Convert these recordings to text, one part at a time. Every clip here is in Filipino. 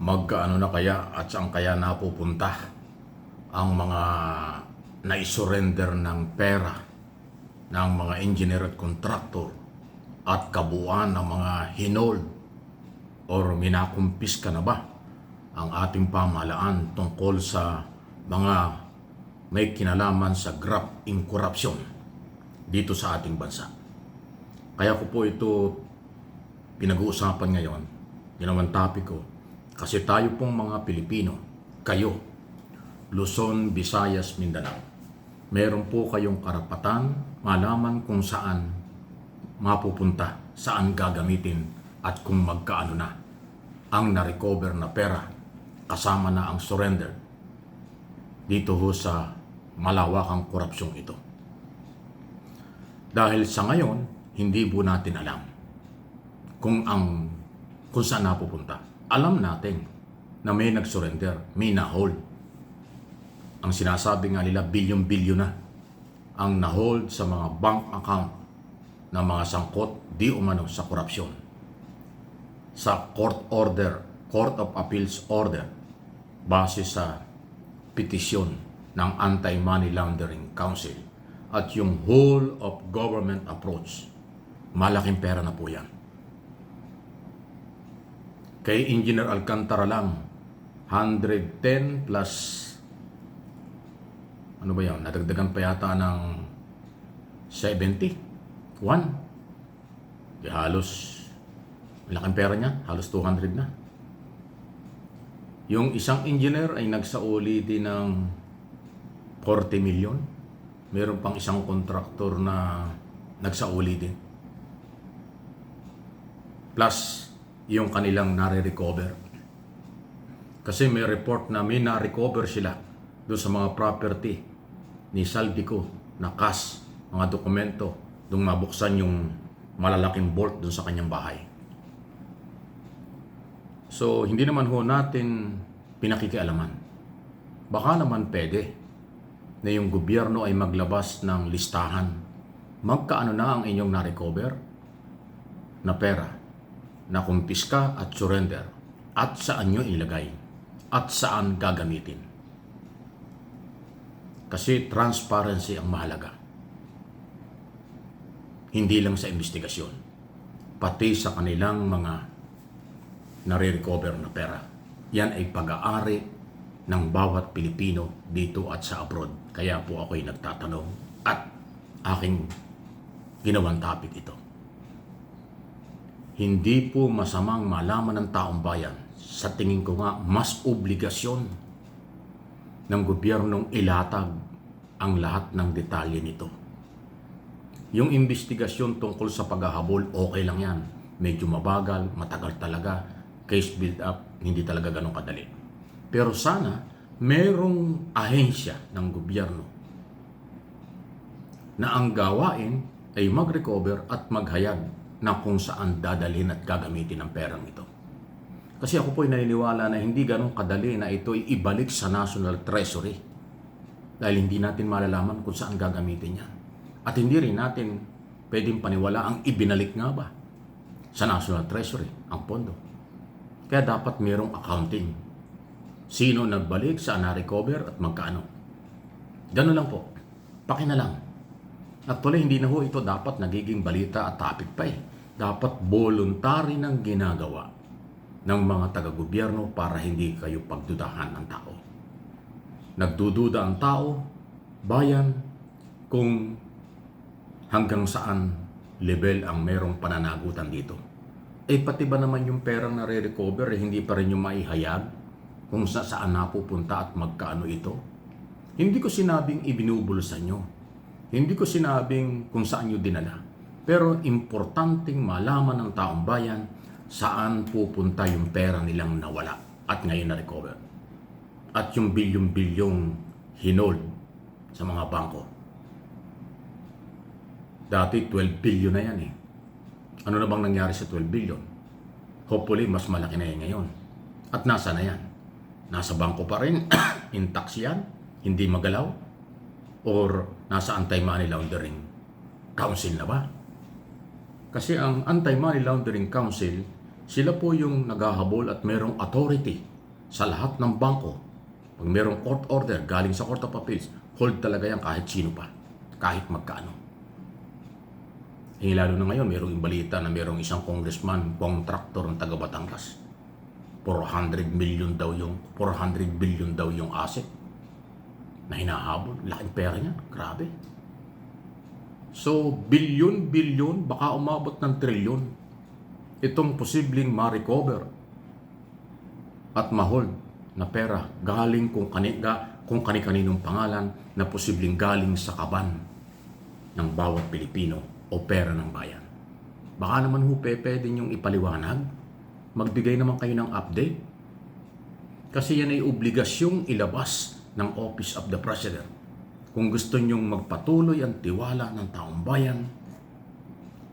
Magkaano na kaya at saan kaya napupunta ang mga naisurrender ng pera ng mga engineer at contractor at kabuuan ng mga hinold or minakumpis ka na ba ang ating pamahalaan tungkol sa mga may kinalaman sa graft in corruption dito sa ating bansa. Kaya ko po ito pinag-uusapan ngayon, yun naman topic ko. Kasi tayo pong mga Pilipino, kayo, Luzon, Visayas, Mindanao, meron po kayong karapatan malaman kung saan mapupunta, saan gagamitin at kung magkaano na ang na-recover na pera kasama na ang surrender dito ho sa malawakang korupsyong ito. Dahil sa ngayon, hindi po natin alam kung saan napupunta. Alam natin na may nag-surrender, may na-hold. Ang sinasabi nga nila, bilyon-bilyon na ang na-hold sa mga bank account ng mga sangkot di umano sa korupsyon. Sa court of appeals order, base sa petisyon ng Anti-Money Laundering Council at yung whole of government approach, malaking pera na po yan. Kay Engineer Alcantara lang, 110 plus, ano ba yun, nadagdagan pa yata ng 71. Di halos, malaking pera niya, halos 200 na. Yung isang engineer ay nagsauli din ng 40 million. Meron pang isang kontraktor na nagsauli din. Plus, yung kanilang nare-recover. Kasi may report na may na-recover sila doon sa mga property ni Saldico na cash, mga dokumento, doon mabuksan yung malalaking vault doon sa kanyang bahay. So, hindi naman ho natin pinakikialaman. Baka naman pwede na yung gobyerno ay maglabas ng listahan. Magkaano na ang inyong na-recover na pera na kumpiska at surrender at saan nyo ilagay at saan gagamitin. Kasi transparency ang mahalaga. Hindi lang sa investigasyon, pati sa kanilang mga nare-recover na pera. Yan ay pag-aari ng bawat Pilipino dito at sa abroad. Kaya po ako'y nagtatanong at aking ginawang topic ito. Hindi po masamang malaman ng taong bayan. Sa tingin ko nga, mas obligasyon ng gobyernong ilatag ang lahat ng detalye nito. Yung investigasyon tungkol sa paghahabol, okay lang yan. Medyo mabagal, matagal talaga. Case build up, hindi talaga ganun kadali. Pero sana, merong ahensya ng gobyerno na ang gawain ay mag-recover at maghayag na kung saan dadalhin at gagamitin ang perang ito. Kasi ako po'y naniniwala na hindi ganun kadali na ito'y ibalik sa National Treasury dahil hindi natin malalaman kung saan gagamitin yan. At hindi rin natin pwedeng paniwala ang ibinalik nga ba sa National Treasury ang pondo. Kaya dapat mayroong accounting. Sino nagbalik, saan na-recover at magkano. Ganun lang po. Pakina lang. Actually, hindi na ho ito dapat nagiging balita at topic pa eh. Dapat voluntary ng ginagawa ng mga taga-gobyerno para hindi kayo pagdudahan ng tao. Nagdududa ang tao, bayan, kung hanggang saan level ang merong pananagutan dito. Eh pati ba naman yung perang nare-recover, hindi pa rin yung maihayag kung saan napupunta at magkaano ito? Hindi ko sinabing ibinubulsan nyo. Hindi ko sinabing kung saan nyo dinala. Pero importanteng malaman ng taong bayan saan pupunta yung pera nilang nawala at ngayon na-recover. At yung bilyong-bilyong hinold sa mga bangko. Dati 12 billion na yan eh. Ano na bang nangyari sa 12 billion? Hopefully, mas malaki na yan ngayon. At nasa na yan? Nasa bangko pa rin? Intact yan? Hindi magalaw? Or nasa Anti-Money Laundering Council na ba? Kasi ang Anti-Money Laundering Council, Sila po yung naghahabol at merong authority sa lahat ng bangko. Pag merong court order galing sa Court of Appeals, hold talaga yan kahit sino pa, kahit magkano. Lalo na ngayon, merong imbalita na merong isang congressman, contractor ng taga Batangas. 400 billion daw yung asset na hinahabol. Laking pera niya, grabe. So, bilyon, baka umabot ng trilyon itong posibleng ma-recover at ma-hold na pera galing kung kani-kaninong pangalan na posibleng galing sa kaban ng bawat Pilipino o pera ng bayan. Baka naman pwede yung ipaliwanag, magbigay naman kayo ng update. Kasi yan ay obligasyong ilabas ng Office of the President. Kung gusto nyong magpatuloy ang tiwala ng taong bayan,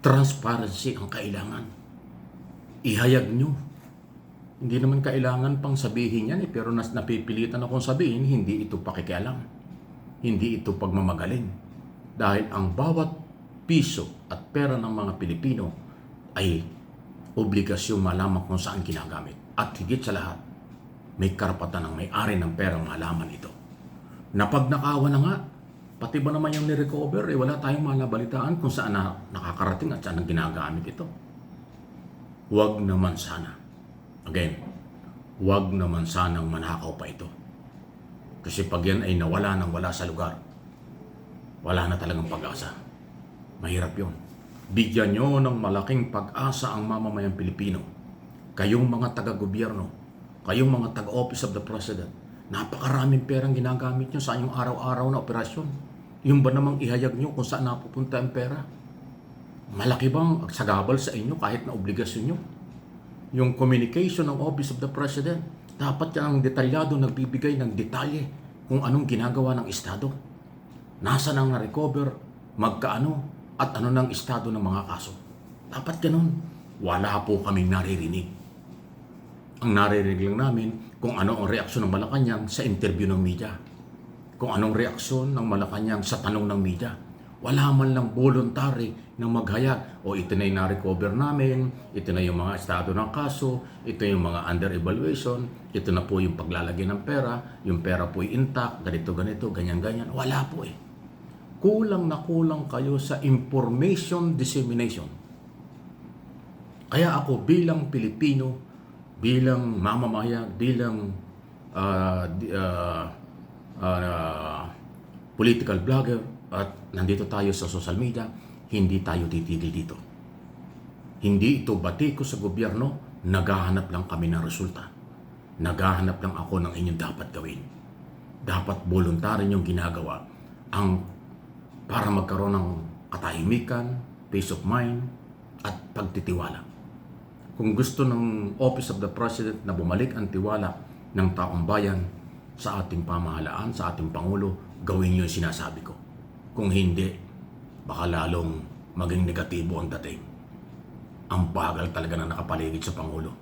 transparency ang kailangan. Ihayag nyo. Hindi naman kailangan pang sabihin yan pero napipilitan akong sabihin, hindi ito pakikialam. Hindi ito pagmamagaling. Dahil ang bawat piso at pera ng mga Pilipino ay obligasyong malaman kung saan ginagamit. At higit sa lahat, may karapatan ng may-ari ng pera malaman ito. Napagnakawan na nga, pati ba naman yung ni-recover, wala tayong malabalitaan kung saan nakakarating at saan ginagamit ito. Huwag naman sana. Again, huwag naman sanang manakaw pa ito. Kasi pag yan ay nawala sa lugar, wala na talagang pag-asa. Mahirap yun. Bigyan nyo ng malaking pag-asa ang mamamayang Pilipino. Kayong mga taga-gobyerno, kayong mga taga-Office of the President, napakaraming perang ginagamit nyo sa inyong araw-araw na operasyon. Yung ba namang ihayag nyo kung saan napupunta ang pera? Malaki bang sagabal sa inyo kahit na obligasyon nyo? Yung communication ng Office of the President, dapat yan ang detalyado nagbibigay ng detalye kung anong ginagawa ng Estado. Nasaan ang na-recover, magkaano, at ano ng estado ng mga kaso. Dapat ganun. Wala po kaming naririnig. Ang naririnig lang namin kung ano ang reaksyon ng Malacanang sa interview ng media. Kung anong reaksyon ng Malacanang sa tanong ng media. Wala man lang voluntary na maghayag. O ito na yung na-recover namin, ito na yung mga estado ng kaso, ito yung mga under evaluation, ito na po yung paglalagay ng pera, yung pera po ay intact, ganito, ganyan. Wala po eh. Kulang na kulang kayo sa information dissemination. Kaya ako bilang Pilipino, bilang mamamayan, bilang political blogger, at nandito tayo sa social media, hindi tayo titigil dito. Hindi ito batiko sa gobyerno, naghahanap lang kami ng resulta. Naghahanap lang ako ng inyong dapat gawin. Dapat voluntary yung ginagawa para magkaroon ng katahimikan, peace of mind, at pagtitiwala. Kung gusto ng Office of the President na bumalik ang tiwala ng taong bayan sa ating pamahalaan, sa ating Pangulo, gawin niyo yung sinasabi ko. Kung hindi, baka lalong maging negatibo ang dating. Ang bagal talaga na nakapaligid sa Pangulo.